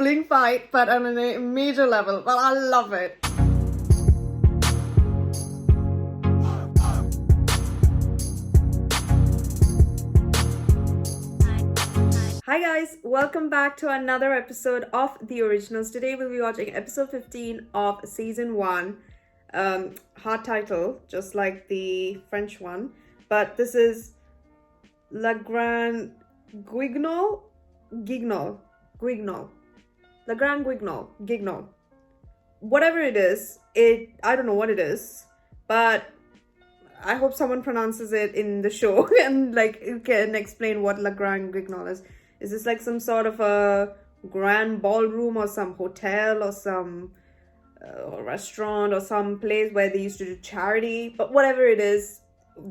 bullying fight, but on a major level. Well, I love it. Hi guys, welcome back to another episode of The Originals. Today we'll be watching episode 15 of season 1. Hard title, just like the French one. But this is La Grande Guignol. La Grande Guignol. Whatever it is, I don't know what it is, but I hope someone pronounces it in the show and can explain what La Grande Guignol is. Is this like some sort of a grand ballroom or some hotel or some restaurant or some place where they used to do charity? But whatever it is,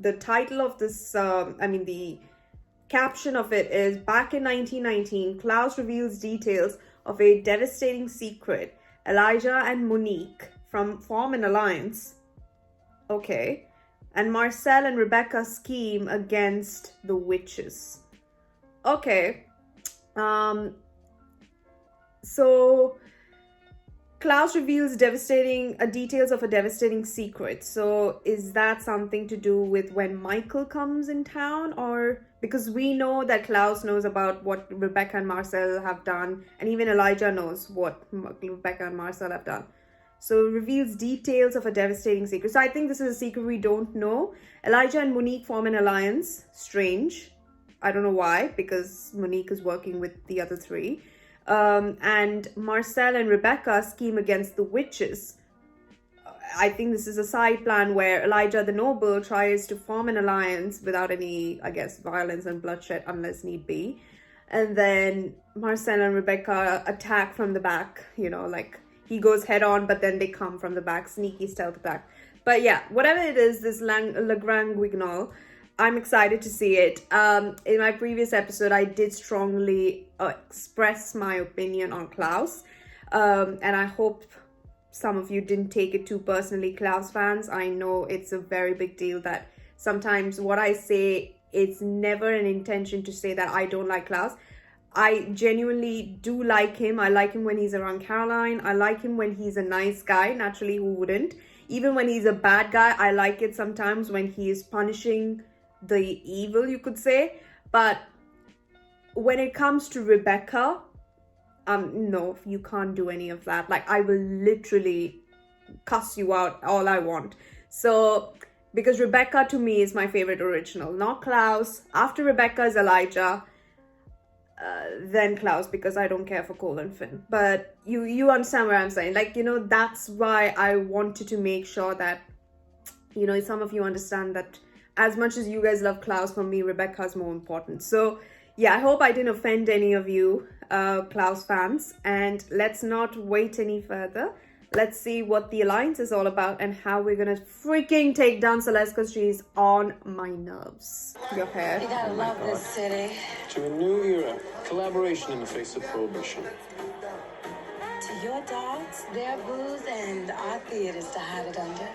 the title of this, the caption of it is, back in 1919, Klaus reveals details of a devastating secret. Elijah and Monique form an alliance. Okay. And Marcel and Rebecca scheme against the witches. Okay. So Klaus reveals details of a devastating secret. So is that something to do with when Michael comes in town? Or because we know that Klaus knows about what Rebecca and Marcel have done, and even Elijah knows what Rebecca and Marcel have done. So reveals details of a devastating secret. So I think this is a secret we don't know. Elijah and Monique form an alliance. Strange. I don't know why, because Monique is working with the other three. And Marcel and Rebecca scheme against the witches. I think this is a side plan where Elijah the Noble tries to form an alliance without any, violence and bloodshed unless need be. And then Marcel and Rebecca attack from the back, he goes head on, but then they come from the back, sneaky stealth attack. But yeah, whatever it is, this La Grande Guignol, I'm excited to see it. In my previous episode, I did strongly express my opinion on Klaus. And I hope some of you didn't take it too personally, Klaus fans. I know it's a very big deal that sometimes what I say, it's never an intention to say that I don't like Klaus. I genuinely do like him. I like him when he's around Caroline. I like him when he's a nice guy. Naturally, who wouldn't? Even when he's a bad guy, I like it sometimes when he is punishing the evil, you could say. But when it comes to Rebecca, no, you can't do any of that. I will literally cuss you out all I want. So, because Rebecca to me is my favorite original, not Klaus. After Rebecca is Elijah, then Klaus, because I don't care for Cole and Finn. But you understand what I'm saying. That's why I wanted to make sure that, some of you understand that as much as you guys love Klaus, for me, Rebecca's more important. So, yeah, I hope I didn't offend any of you Klaus fans. And let's not wait any further. Let's see what the alliance is all about and how we're going to freaking take down Celeste, because she's on my nerves. Your hair. You gotta love this city. To a new era. Collaboration in the face of prohibition. To your dogs, their booze, and our theaters to hide it under.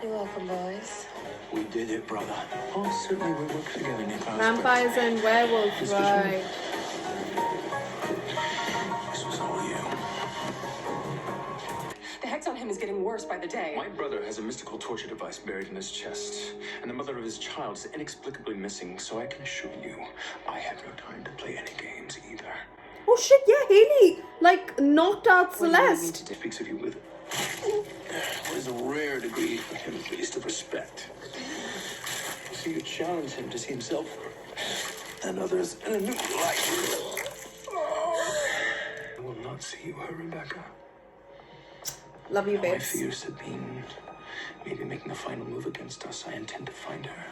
You're welcome, boys. We did it, brother. Oh, certainly we work together, Nick. Vampires and werewolves, right? This was all you. The hex on him is getting worse by the day. My brother has a mystical torture device buried in his chest, and the mother of his child is inexplicably missing, so I can assure you, I have no time to play any games either. Oh shit, yeah, Haley, knocked out Celeste. Speaks of you with what is a rare degree of him, at least, of respect. So you challenge him to see himself and others in a new light. I will not see you, her, Rebecca. Love you, I babes. fear Sabine may be making a final move against us. I intend to find her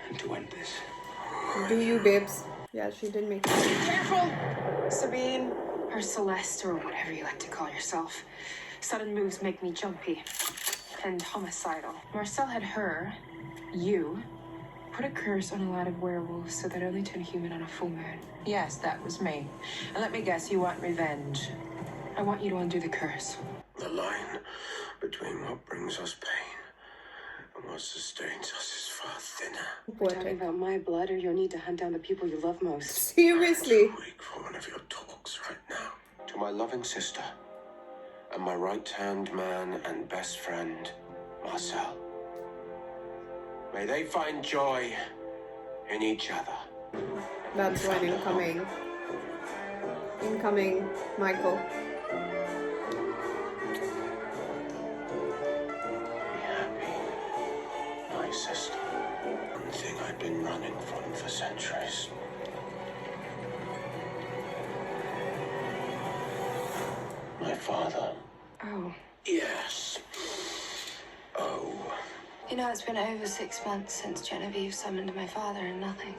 and to end this. Do you, babes? Yeah, she did make it. Careful! Sabine, or Celeste, or whatever you like to call yourself. Sudden moves make me jumpy and homicidal. Marcel had you, put a curse on a lot of werewolves so that only turn human on a full moon. Yes, that was me. And let me guess, you want revenge. I want you to undo the curse. The line between what brings us pain and what sustains us is far thinner. We're talking about my blood or your need to hunt down the people you love most. Seriously. I'm weak for one of your talks right now. To my my loving sister, and my right-hand man and best friend, Marcel. May they find joy in each other. That's when incoming. Incoming, Michael. Be happy, my sister. One thing I've been running from for centuries. My father. Oh. Yes. Oh. You know, it's been over 6 months since Genevieve summoned my father and nothing.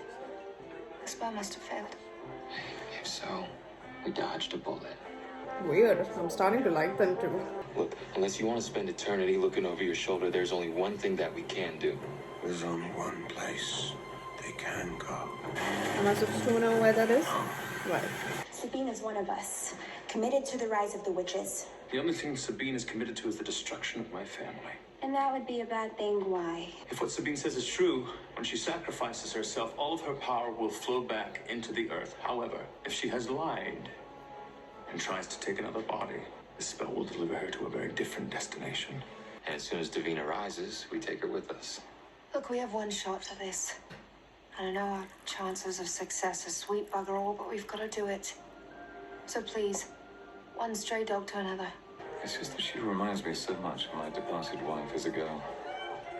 The spell must have failed. If so, we dodged a bullet. Weird. I'm starting to like them too. Look, unless you want to spend eternity looking over your shoulder, there's only one thing that we can do. There's only one place they can go. Am I supposed to know where that is? Right. Sabine is one of us, committed to the rise of the witches. The only thing Sabine is committed to is the destruction of my family. And that would be a bad thing. Why? If what Sabine says is true, when she sacrifices herself, all of her power will flow back into the earth. However, if she has lied and tries to take another body, the spell will deliver her to a very different destination. And as soon as Davina rises, we take her with us. Look, we have one shot at this. And I know our chances of success are sweet bugger all, but we've got to do it. So please, one stray dog to another. It's just that she reminds me so much of my departed wife as a girl.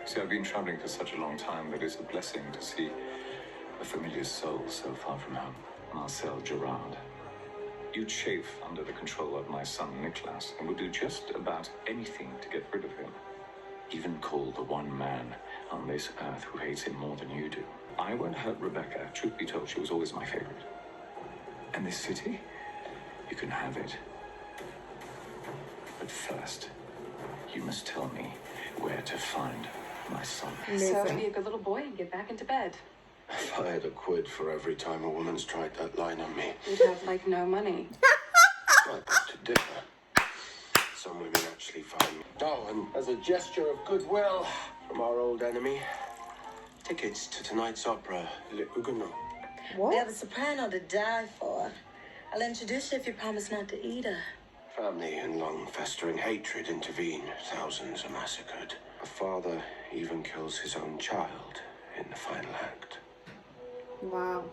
See, I've been traveling for such a long time that it's a blessing to see a familiar soul so far from home. Marcel Gerard. You chafe under the control of my son Nicholas and would do just about anything to get rid of him. Even call the one man on this earth who hates him more than you do. I won't hurt Rebecca. Truth be told, she was always my favorite. And this city, you can have it. But first, you must tell me where to find my son. So be a good little boy and get back into bed. If I had a quid for every time a woman's tried that line on me, You'd have like no money. I beg to differ. Some women actually find me. Oh, and as a gesture of goodwill from our old enemy, tickets to tonight's opera, Le Guignol. What? We have a soprano to die for. I'll introduce you if you promise not to eat her. Family and long festering hatred intervene. Thousands are massacred. A father even kills his own child in the final act. Wow.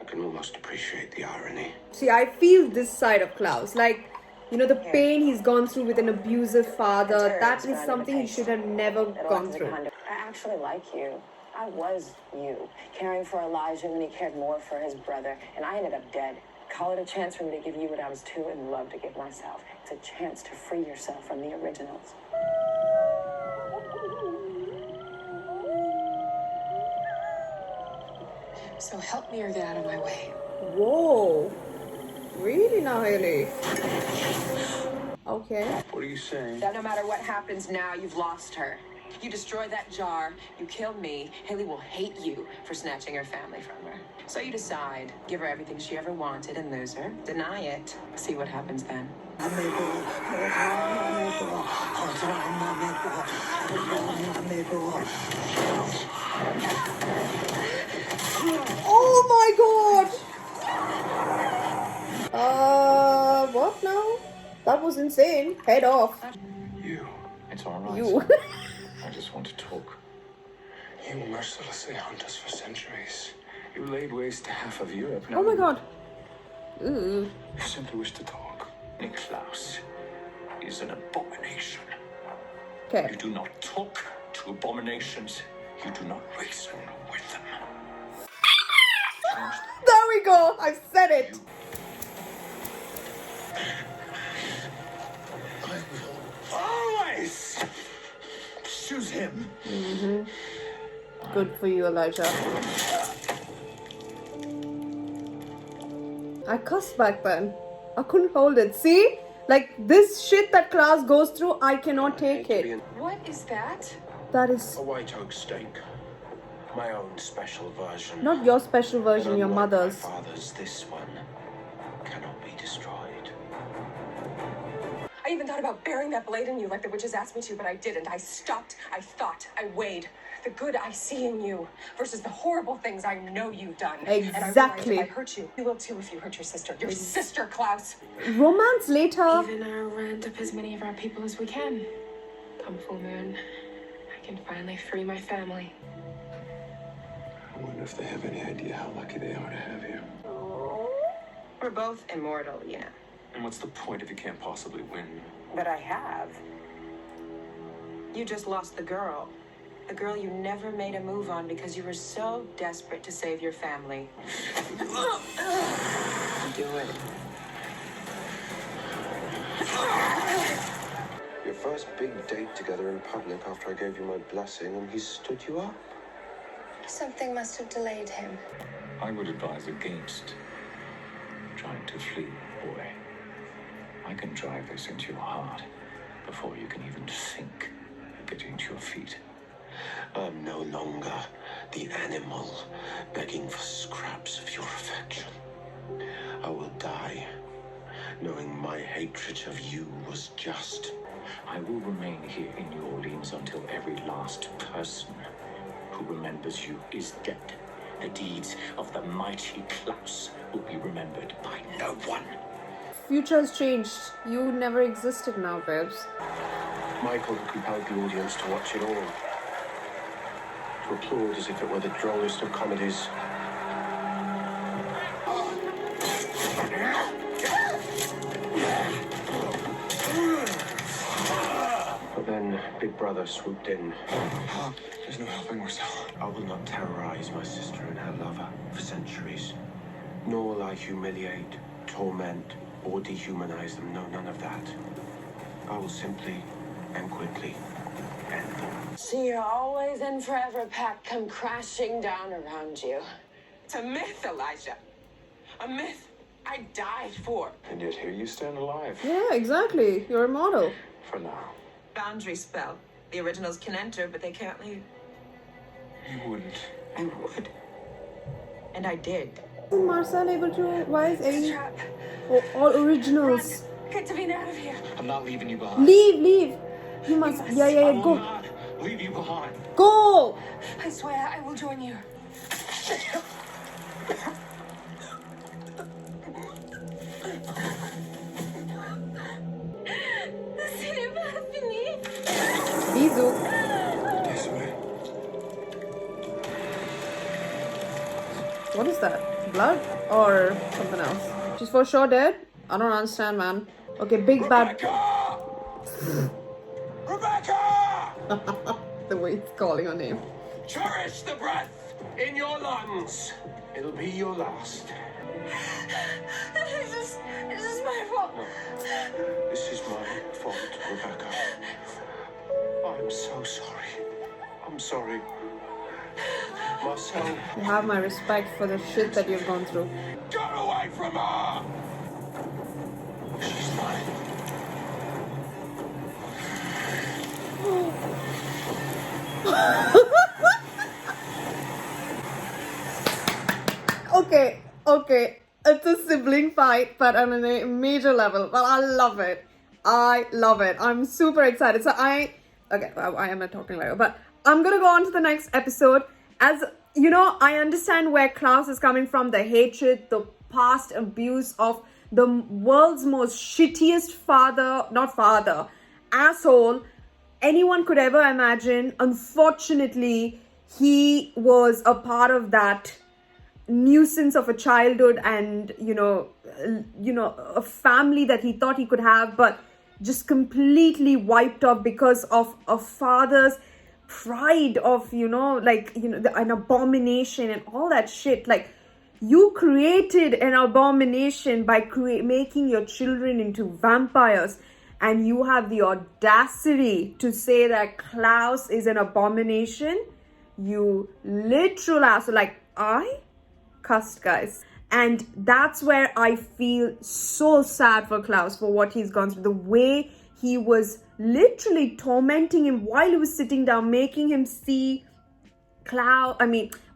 I can almost appreciate the irony. See, I feel this side of Klaus. Like, you know, the pain he's gone through with an abusive father, that is something he should have never gone through. I actually like you. I was you, caring for Elijah when he cared more for his brother, and I ended up dead. Call it a chance for me to give you what I was too in love to give myself. It's a chance to free yourself from the originals. So help me or get out of my way. Whoa. Really now, Haley? Okay. What are you saying? That no matter what happens now, you've lost her. You destroy that jar, you kill me, Haley will hate you for snatching her family from her. So you decide, give her everything she ever wanted and lose her. Deny it. See what happens then. Oh my god! What now? That was insane. Head off. You. It's all right. You. I just want to talk. You mercilessly hunt us for centuries. You laid waste to half of Europe. Oh my god. Ooh. You simply wish to talk. Niklaus is an abomination. Okay. You do not talk to abominations. You do not reason with them. There we go. I've said it. Always choose him. Good for you, Elijah. I cussed back then. I couldn't hold it. See? Like, this shit that Klaus goes through, I cannot take it. What is that? That is A white oak steak. My own special version. not your special version, But your unlike my mother's. father's, this one cannot be destroyed. Are even thought about burying that blade in you like the witches asked me to, but I didn't. I stopped, I thought, I weighed the good I see in you versus the horrible things I know you've done. Exactly. And I realized if I hurt you, you will too if you hurt your sister. Your sister, Klaus. Romance later. Even round up as many of our people as we can. Come full moon, I can finally free my family. I wonder if they have any idea how lucky they are to have you. We're both immortal, yeah. And what's the point if you can't possibly win? But I have. You just lost the girl. The girl you never made a move on because you were so desperate to save your family. Do it. Your first big date together in public after I gave you my blessing and he stood you up. Something must have delayed him. I would advise against trying to flee, boy. I can drive this into your heart before you can even think of getting to your feet. I'm no longer the animal begging for scraps of your affection. I will die knowing my hatred of you was just. I will remain here in New Orleans until every last person who remembers you is dead. The deeds of the mighty Klaus will be remembered by no one. Future has changed. You never existed now, babes. Michael compelled the audience to watch it all. To applaud as if it were the drollest of comedies. But then Big Brother swooped in. There's no helping Marcel. I will not terrorize my sister and her lover for centuries. Nor will I humiliate, torment, or dehumanize them. No, none of that. I will simply and quickly end them. See your always and forever pack come crashing down around you. It's a myth, Elijah. A myth I died for. And yet here you stand alive. Yeah, exactly. You're immortal. For now. Boundary spell. The originals can enter, but they can't leave. You wouldn't. I would. And I did. Is Marcel able to? Why is It's a Ellie? trap. Oh, all originals. Get Davina out of here. I'm not leaving you behind. Leave. You must. Yeah, I will go. not leave you behind. Go. I swear I will join you. Bisou. What is that? Blood or something else? She's for sure dead? I don't understand, man. Okay, big bad. Rebecca! The way he's calling her name. Cherish the breath in your lungs. It'll be your last. This is my fault. This is my fault, Rebecca. I'm so sorry. I'm sorry. Marcel. You have my respect for the shit that you've gone through. Get away from her! She's mine. Okay. It's a sibling fight, but on a major level. Well, I love it. I'm super excited. So I am not talking later, but I'm gonna go on to the next episode. As you know, I understand where Klaus is coming from, the hatred, the past abuse of the world's most shittiest asshole anyone could ever imagine. Unfortunately, he was a part of that nuisance of a childhood and a family that he thought he could have, but just completely wiped off because of a father's pride of an abomination and all that shit. Like, you created an abomination by making your children into vampires, and you have the audacity to say that Klaus is an abomination. You literal asshole. Like, I cussed, guys. And that's where I feel so sad for Klaus, for what he's gone through. The way he was literally tormenting him while he was sitting down, making him see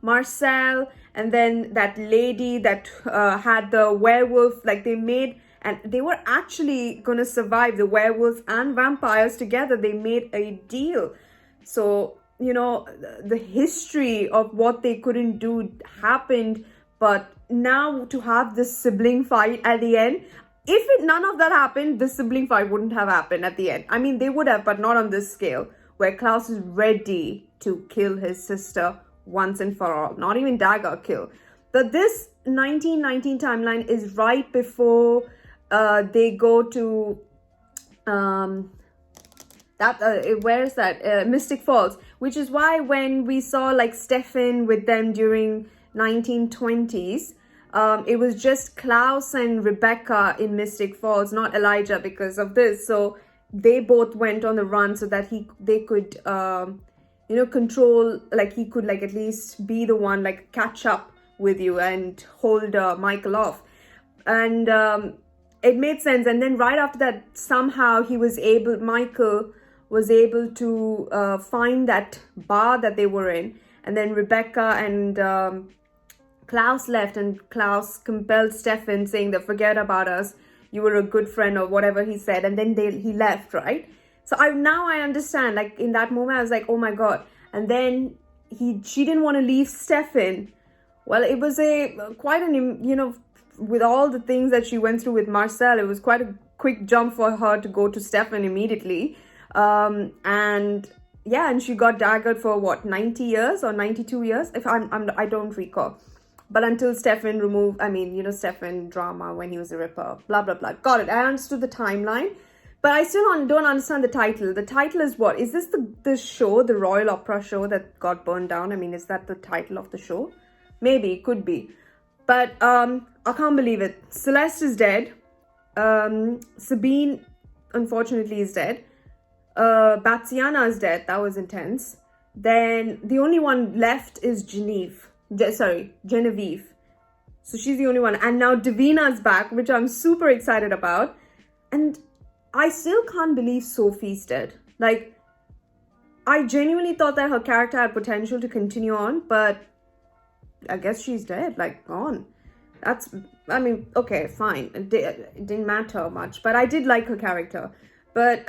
Marcel, and then that lady that had the werewolf. Like, they made and they were actually going to survive, the werewolves and vampires together. They made a deal. So, you know, the history of what they couldn't do happened, but now to have this sibling fight at the end, if none of that happened, the sibling fight wouldn't have happened at the end. I mean, they would have, but not on this scale, where Klaus is ready to kill his sister once and for all. Not even dagger kill. But this 1919 timeline is right before they go to where is that? Mystic Falls, which is why when we saw like Stefan with them during 1920s, it was just Klaus and Rebecca in Mystic Falls, not Elijah, because of this. So they both went on the run so that they could you know, control, like he could like at least be the one, like catch up with you and hold Michael off. And it made sense. And then right after that, somehow Michael was able to find that bar that they were in. And then Rebecca and Klaus left, and Klaus compelled Stefan, saying that forget about us, you were a good friend, or whatever he said. And then he left, right? So now I understand. Like in that moment, I was like, oh my God. And then she didn't want to leave Stefan. Well, it was quite an, you know, with all the things that she went through with Marcel, it was quite a quick jump for her to go to Stefan immediately. And yeah, and she got daggered for what, 90 years or 92 years? If I don't recall. But until Stefan removed, I mean, you know, Stefan drama when he was a Ripper, blah, blah, blah. Got it. I understood the timeline. But I still don't understand the title. The title is what? Is this the show, the Royal Opera show that got burned down? I mean, is that the title of the show? Maybe, it could be. But I can't believe it. Celeste is dead. Sabine, unfortunately, is dead. Batsiana is dead. That was intense. Then the only one left is Genevieve. So she's the only one. And now Davina's back, which I'm super excited about. And I still can't believe Sophie's dead. Like, I genuinely thought that her character had potential to continue on, but I guess she's dead, like gone. I mean, okay, fine. It didn't matter much, but I did like her character. But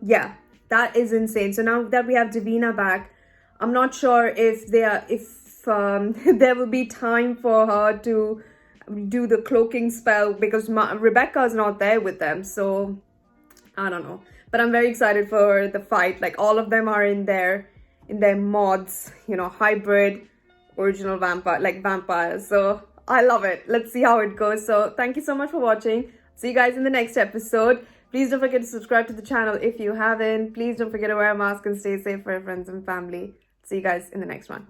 yeah, that is insane. So now that we have Davina back, I'm not sure if there will be time for her to do the cloaking spell, because Rebecca is not there with them. So I don't know, but I'm very excited for the fight. Like all of them are in their mods, you know, hybrid, original vampires. So I love it. Let's see how it goes. So thank you so much for watching. See you guys in the next episode. Please don't forget to subscribe to the channel if you haven't. Please don't forget to wear a mask and stay safe for your friends and family. See you guys in the next one.